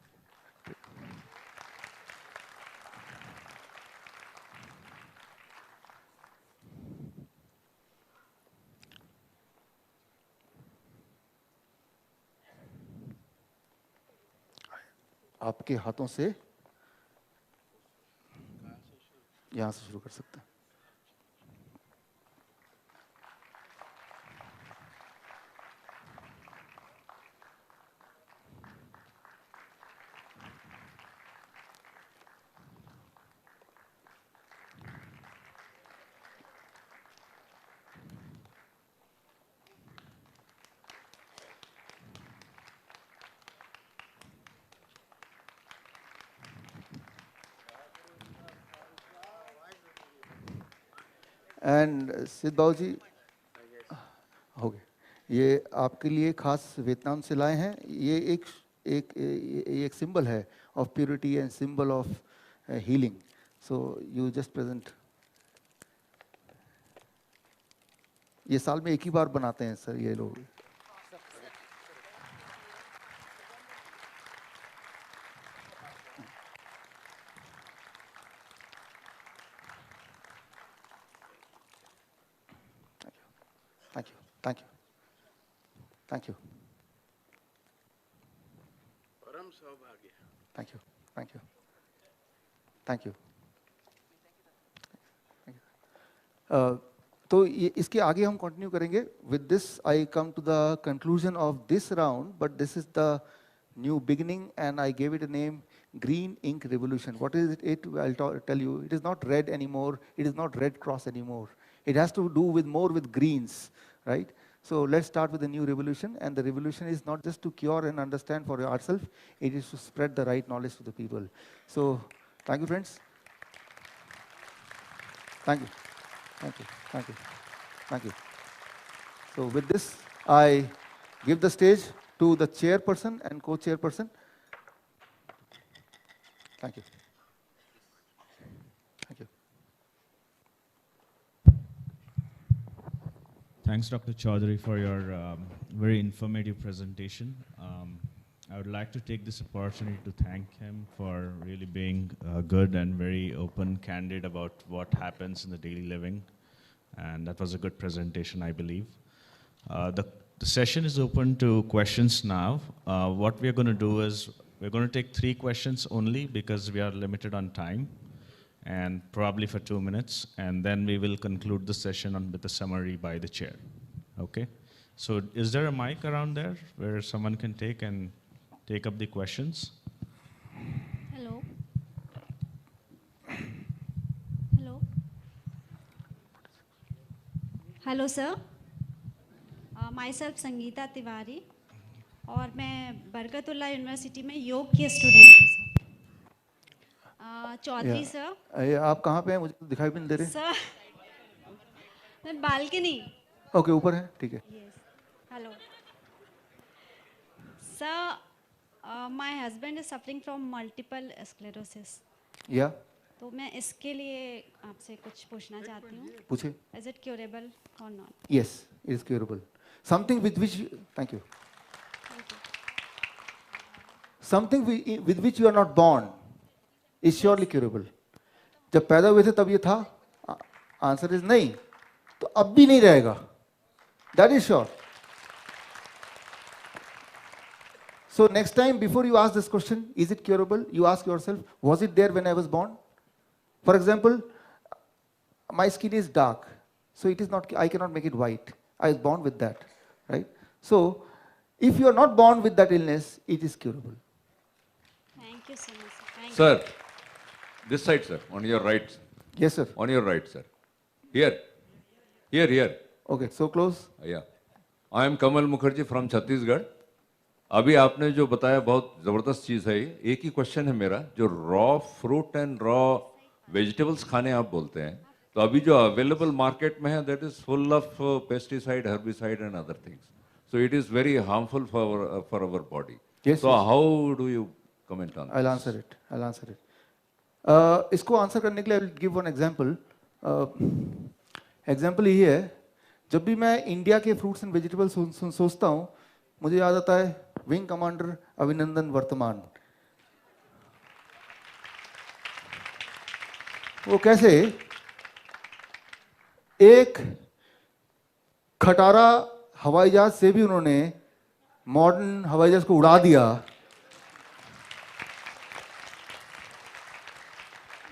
आपके हाथों से यहाँ से शुरू कर सकते हैं. एंड सिद्ध बाबू जी हो गए, ये आपके लिए खास वियतनाम से लाए हैं. ये एक सिंबल है of purity and symbol of healing. So you just present. ये साल में एक ही बार बनाते हैं सर ये लोग. Thank you. Thank you. Thank you. परम सौभाग्य. Thank you. Thank you. Thank you. तो इसके आगे हम कंटिन्यू करेंगे. With this I come to the conclusion of this round, but this is the new beginning and I gave it a name green ink revolution. What is it? I'll tell you. It is not red anymore. It is not Red Cross anymore. It has to do with more with greens, right? So let's start with a new revolution, and the revolution is not just to cure and understand for ourselves, it is to spread the right knowledge to the people. So thank you, friends. Thank you. Thank you. Thank you. Thank you. So with this, I give the stage to the chairperson and co-chairperson. Thank you. Thank you. Thanks, Dr. Chaudhary, for your very informative presentation. I would like to take this opportunity to thank him for really being good and very open, candid about what happens in the daily living. And that was a good presentation, I believe. The session is open to questions now. What we are going to do is we're going to take 3 questions only because we are limited on time, and probably for 2 minutes, and then we will conclude the session with a summary by the chair. Okay? So is there a mic around there where someone can take up the questions? Hello. Hello. Hello, sir. Myself Sangeeta Tiwari. और मैं Barkatullah university में योग की student हूँ sir. Chaudhary sir. आप कहाँ पे हैं? मुझे तो दिखाई भी नहीं दे रहे. Sir balcony. ओके, ऊपर है, ठीक है. Hello sir, my husband is suffering from multiple sclerosis. या तो मैं इसके लिए आपसे कुछ पूछना चाहती हूँ. पूछे. इज इट क्यूरेबल और not? Yes, it is curable. Something with which, thank you, something with which you are not born is surely curable. जब पैदा हुए थे तब ये था? आंसर इज नहीं, तो अब भी नहीं रहेगा. That is sure. So next time before you ask this question, is it curable? You ask yourself, was it there when I was born? For example, my skin is dark, so it is not, I cannot make it white. I was born with that, right? So if you are not born with that illness, it is curable. Thank you so much, sir. Thank Sir, this side, sir, on your right. Yes, sir. On your right, sir. Here. Here. Okay, so close. Yeah. I am Kamal Mukherjee from Chhattisgarh. अभी आपने जो बताया बहुत ज़बरदस्त चीज़ है. एक ही question है मेरा, जो raw fruit and raw vegetables खाने आप बोलते हैं, तो अभी जो अवेलेबल मार्केट में है that is full of pesticide, herbicide and other things. So it is very harmful for our body. Yes. So how do you comment on? I'll answer it. इसको आंसर करने के लिए I will give one example. Example ये है, जब भी मैं India के फ्रूट्स एंड वेजिटेबल्स सोचता हूँ, मुझे याद आता है विंग कमांडर अभिनंदन वर्तमान. वो कैसे एक खटारा हवाई जहाज से भी उन्होंने मॉडर्न हवाई जहाज को उड़ा दिया.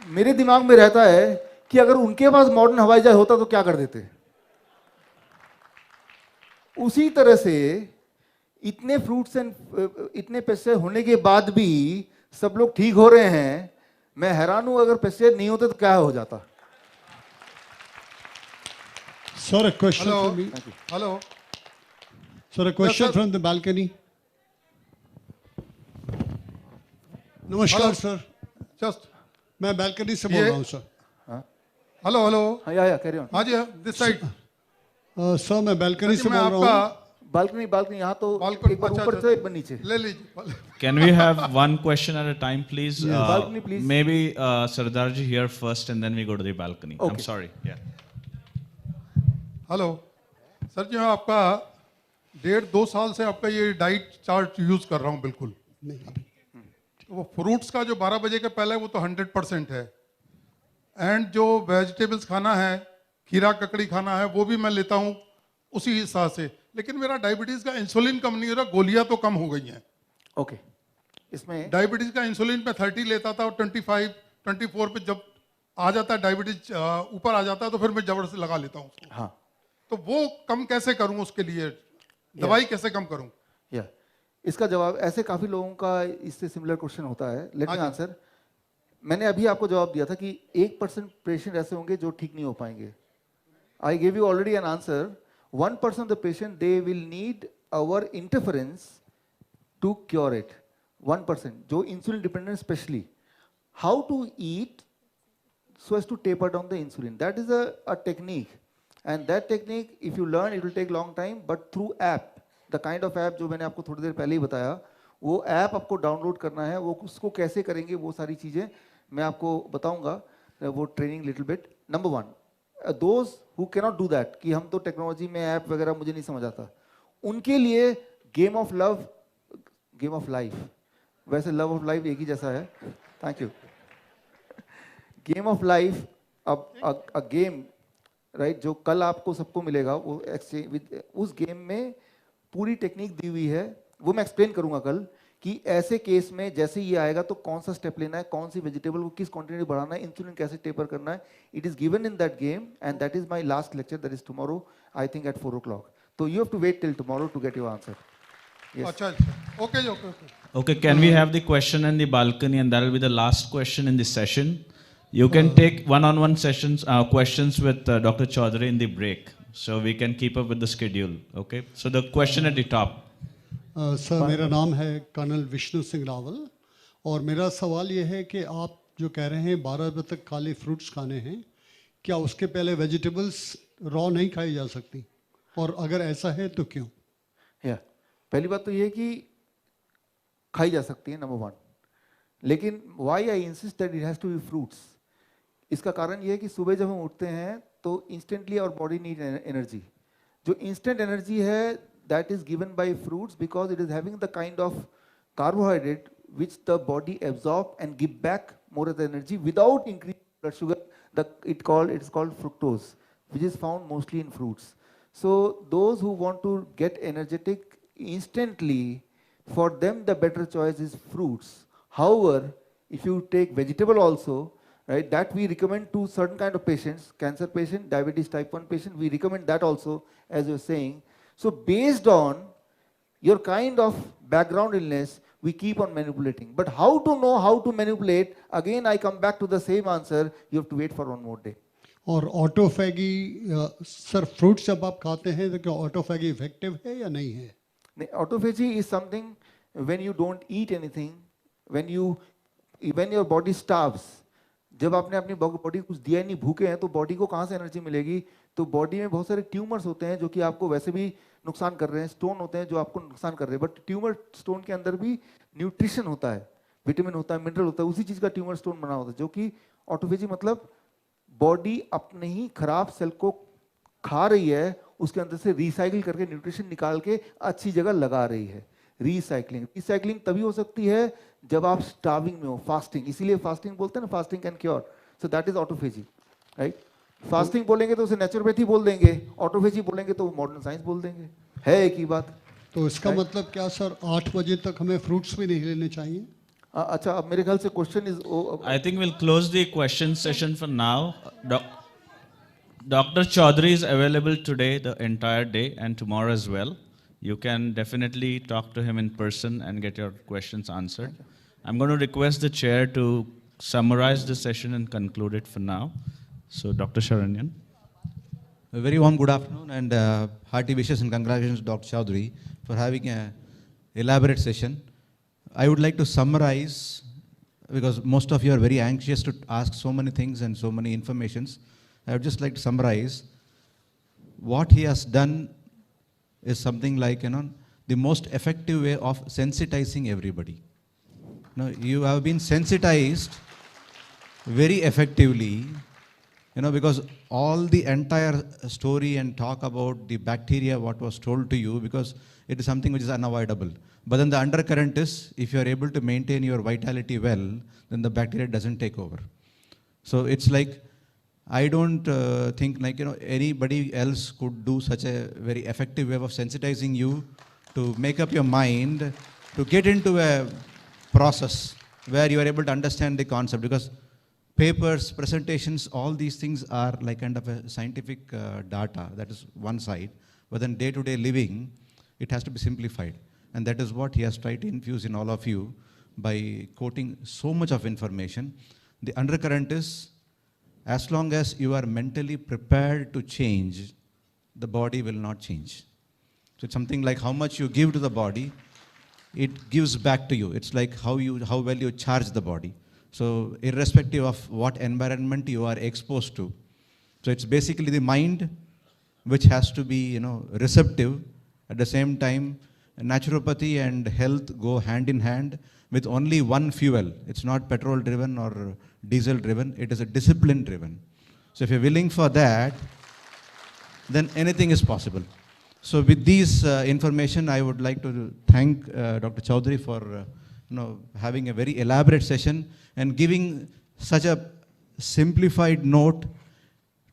मेरे दिमाग में रहता है कि अगर उनके पास मॉडर्न हवाई जहाज होता तो क्या कर देते. उसी तरह से इतने फ्रूट्स एंड इतने पेस्टिसाइड होने के बाद भी सब लोग ठीक हो रहे हैं. मैं हैरान हूं, अगर पेस्टिसाइड नहीं होते तो क्या हो जाता. Sir, a question from me. Hello. Sir, a question from the balcony. नमस्कार सर. Just. मैं balcony से बोल रहा हूँ सर. Hello. या कैरी ऑन. हाँ जी, this side. सर मैं balcony से मैं बोल रहा हूँ. बालकनी यहाँ तो Balcony, एक बार अच्छा, ऊपर से एक बार नीचे. ले लीजिए. Can we have one question at a time, please? Balcony, please. Maybe Sardarji here first, and then we go to the balcony. I'm Okay. sorry. Yeah. Hello. Sir ji मैं आपका 1.5-2 साल से आपका ये डाइट चार्ट यूज कर रहा हूँ बिल्कुल। नहीं अभी वो फ्रूट्स का जो 12 बजे के पहले वो तो 100% है, एंड जो वेजिटेबल्स खाना है, खीरा ककड़ी खाना है, वो भी मैं लेता हूँ उसी हिसाब से। लेकिन मेरा डायबिटीज का इंसुलिन कम नहीं हो रहा, गोलियां तो कम हो गई हैं। ओके, इसमें डायबिटीज का इंसुलिन पे 30 लेता था और 25 24 पे जब आ जाता है डायबिटीज ऊपर आ जाता है तो फिर मैं जबरदस्ती लगा लेता हूँ उसको। हाँ, तो वो कम कैसे करूँ, उसके लिए दवाई कैसे कम करूँ? या इसका जवाब ऐसे काफी लोगों का इससे सिमिलर क्वेश्चन होता है। लेट मी हाँ जी। आंसर। मैंने अभी आपको जवाब दिया था कि 1% पेशेंट ऐसे होंगे जो ठीक नहीं हो पाएंगे। I give you already an answer. 1% the patient they will need our interference to cure it. 1% जो insulin dependent specially, how to eat so as to taper down the insulin. That is a technique, and that technique if you learn it will take long time, but through app, the kind of app जो मैंने आपको थोड़ी देर पहले ही बताया, वो app आपको download करना है। वो उसको कैसे करेंगे वो सारी चीज़ें मैं आपको बताऊंगा, वो training little bit. Number 1, those who cannot do that, कि हम तो टेक्नोलॉजी में ऐप वगैरह मुझे नहीं समझ आता, उनके लिए game of love, game of life, वैसे लव ऑफ लाइफ एक ही जैसा है, thank you. Game of life, a game right, जो कल आपको सबको मिलेगा, वो एक्सचेंज उस गेम में पूरी टेक्निक दी हुई है। वो मैं एक्सप्लेन करूंगा कल कि ऐसे केस में जैसे ये आएगा तो कौन सा स्टेप लेना है, कौन सी वेजिटेबल को किस क्वांटिटी बढ़ाना है, इंसुलिन कैसे टेपर करना है। It is given in that game and that is my last lecture, that is tomorrow I think at 4 o'clock. तो you have to wait till tomorrow to get your answer. अच्छा अच्छा, okay ji, okay okay. Okay, can we have the question in the balcony, and that will be the last question in the session. You can take one-on-one sessions, questions with Dr. Chaudhary in the break, so we can keep up with the schedule. Okay. So the question at the top. Sir मेरा नाम है colonel Vishnu Singh Rawal, और मेरा सवाल ये है कि आप जो कह रहे हैं 12 बजे तक खाली फ्रूट्स खाने हैं, क्या उसके पहले वेजिटेबल्स रॉ नहीं खाई जा सकती, और अगर ऐसा है तो क्यों? या पहली बात तो ये है कि खाई जा सकती है, नंबर 1, लेकिन why I insist that it has to be fruits. इसका कारण ये है कि सुबह जब हम उठते हैं तो instantly our body need energy. जो इंस्टेंट एनर्जी है that is given by fruits because it is having the kind of carbohydrate which the body absorb and give back more of the energy without increasing blood sugar. It is called fructose, which is found mostly in fruits. So those who want to get energetic instantly, for them the better choice is fruits. However, if you take vegetable also, right, that we recommend to certain kind of patients, cancer patient, diabetes type 1 patient, we recommend that also, as you're saying. So based on your kind of background illness, we keep on manipulating. But how to know how to manipulate? Again, I come back to the same answer. You have to wait for 1 more day. और autophagy, sir fruits जब आप खाते हैं तो क्या autophagy effective है या नहीं है? Autophagy is something when you don't eat anything, when your body starves. जब आपने अपनी बॉडी कुछ दिया ही नहीं, भूखे हैं, तो बॉडी को कहाँ से एनर्जी मिलेगी? तो बॉडी में बहुत सारे ट्यूमर्स होते हैं जो कि आपको वैसे भी नुकसान कर रहे हैं, स्टोन होते हैं जो आपको नुकसान कर रहे हैं, बट ट्यूमर स्टोन के अंदर भी न्यूट्रिशन होता है, विटामिन होता है, मिनरल होता है, उसी चीज का ट्यूमर स्टोन बना होता है, जो कि ऑटोफेजी मतलब बॉडी अपने ही खराब सेल को खा रही है, उसके अंदर से रिसाइकिल करके न्यूट्रिशन निकाल के अच्छी जगह लगा रही है। रिसाइकलिंग तभी हो सकती है जब आप स्टार्विंग में हो, फास्टिंग, इसीलिए फास्टिंग बोलते हैं ना, fasting can cure. So that is autophagy, right. Fasting बोलेंगे तो उसे नेचुरोपैथी बोल देंगे, ऑटोफेजी बोलेंगे तो मॉडर्न साइंस बोल देंगे, है एक ही बात। तो इसका मतलब क्या सर 8 बजे तक हमें फ्रूट्स भी नहीं लेने चाहिए? अच्छा, अब मेरे ख्याल से question is I think we'll close the question session for now. Dr. Chaudhary is available today, the entire day, and tomorrow as well. You can definitely talk to him in person and get your questions answered. I'm going to request the chair to summarize the session and conclude it for now. So, Dr. Sharanyan. A very warm good afternoon and hearty wishes and congratulations to Dr. Chaudhary for having an elaborate session. I would like to summarize, because most of you are very anxious to ask so many things and so many informations. I would just like to summarize what he has done is something like, the most effective way of sensitizing everybody. Now, you have been sensitized very effectively You know, because all the entire story and talk about the bacteria, what was told to you, because it is something which is unavoidable. But then the undercurrent is, if you are able to maintain your vitality well, then the bacteria doesn't take over. So it's like, I don't think like, you know, anybody else could do such a very effective way of sensitizing you to make up your mind, to get into a process where you are able to understand the concept. Because papers, presentations, all these things are like kind of a scientific data. That is one side. But then day-to-day living, it has to be simplified. And that is what he has tried to infuse in all of you by quoting so much of information. The undercurrent is, as long as you are mentally prepared to change, the body will not change. So it's something like how much you give to the body, it gives back to you. It's like how well you charge the body. So irrespective of what environment you are exposed to. So it's basically the mind which has to be, you know, receptive. At the same time, naturopathy and health go hand in hand with only one fuel. It's not petrol driven or diesel driven, it is a discipline driven. So if you're willing for that, then anything is possible. So with these information, I would like to thank Dr. Chaudhary for having a very elaborate session and giving such a simplified note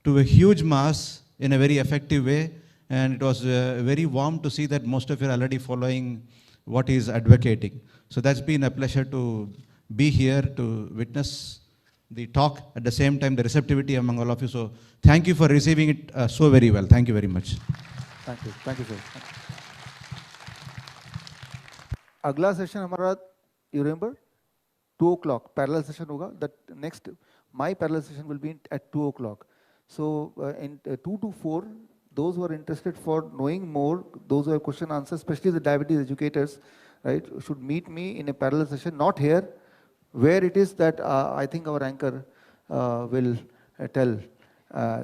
to a huge mass in a very effective way. And it was very warm to see that most of you are already following what he is advocating. So that's been a pleasure to be here to witness the talk, at the same time the receptivity among all of you. So thank you for receiving it so very well. Thank you very much. Thank you sir. अगला session हमारा, you remember, 2 o'clock parallel session होगा. That next, my parallel session will be at 2 o'clock. So in 2 to 4, those who are interested for knowing more, those who have question answers, especially the diabetes educators, right, should meet me in a parallel session, not here, where it is that I think our anchor will tell.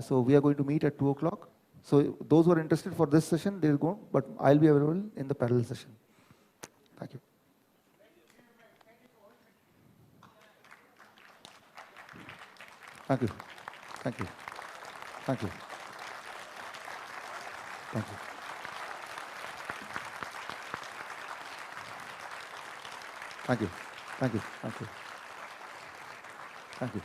So we are going to meet at 2 o'clock. So those who are interested for this session, they'll go, but I'll be available in the parallel session. Thank you. Thank you. Thank you. Thank you. Thank you. Thank you. Thank you. Thank you. Thank you.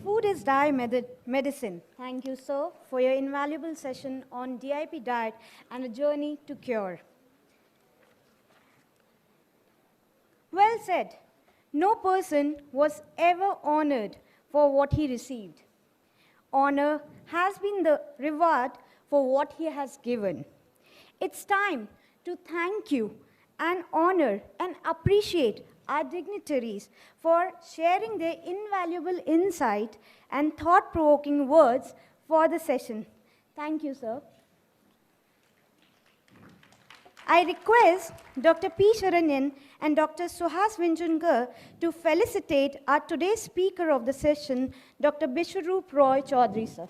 Food is medicine. Thank you, sir, for your invaluable session on DIP diet and a journey to cure. Well said. No person was ever honored for what he received. Honor has been the reward for what he has given. It's time to thank you and honor and appreciate our dignitaries for sharing their invaluable insight and thought-provoking words for the session. Thank you, sir. I request Dr. P. Sharanyan and Dr. Suhas Vinchunkar to felicitate our today's speaker of the session, Dr. Bishwaroop Roy Chaudhary, sir.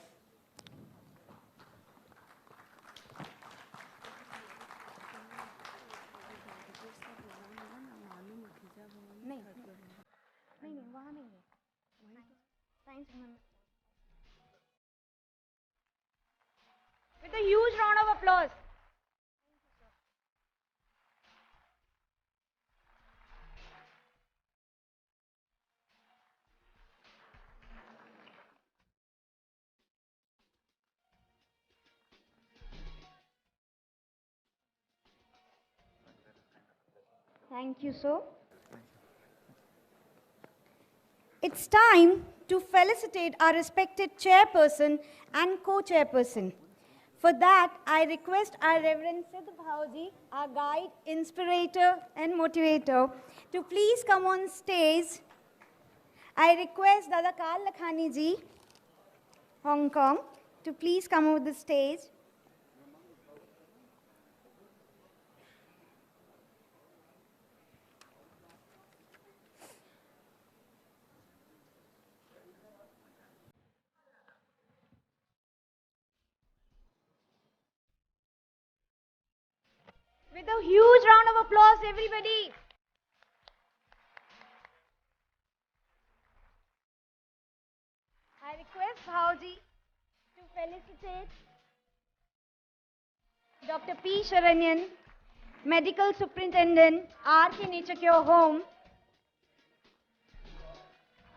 With a huge round of applause. Thank you, sir. It's time to felicitate our respected chairperson and co-chairperson. For that, I request our Reverend Siddh Bhauji, our guide, inspirator, and motivator, to please come on stage. I request Dada Karl Lakhani ji, Hong Kong, to please come over the stage. With a huge round of applause, everybody. request Bhauji to felicitate Dr. P. Sharanyan, Medical Superintendent, R.K. Nature Cure Home,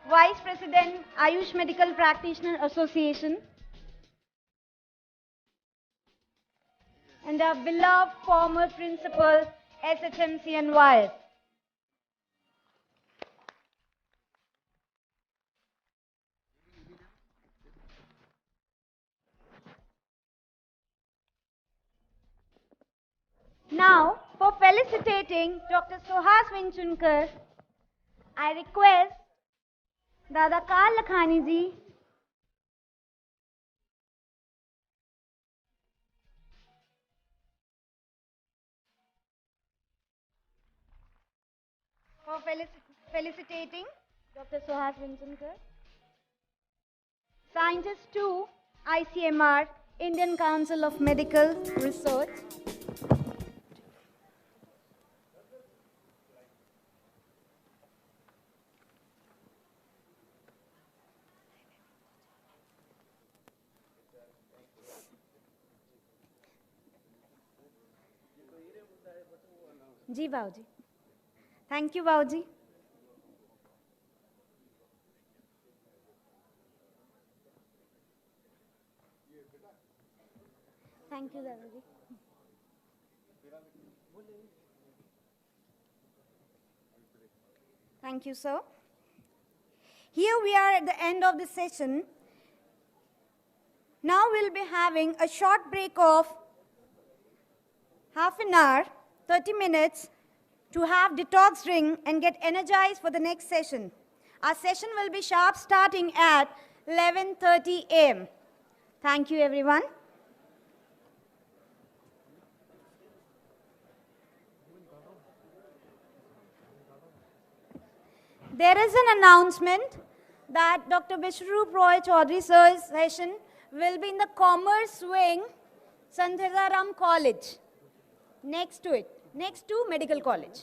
Vice President, Ayush Medical Practitioner Association, and our beloved former principal, SHMCNY. Now, for felicitating Dr. Suhas Vinchunkar, I request Dada Kal Lakhani ji for felicitating Dr. Suhas Vinchunkar. Scientist 2, ICMR, Indian Council of Medical Research. जी बाबूजी, thank you बाबूजी. Thank you दादाजी. Thank you, sir. Here we are at the end of the session. Now we'll be having a short break of half an hour, 30 minutes, to have detox drink and get energized for the next session. Our session will be sharp starting at 11:30 a.m. Thank you, everyone. There is an announcement that Dr. Vishwaroop Roy Chaudhary sir's session will be in the Commerce Wing, Sant Hizaram College, next to Medical College.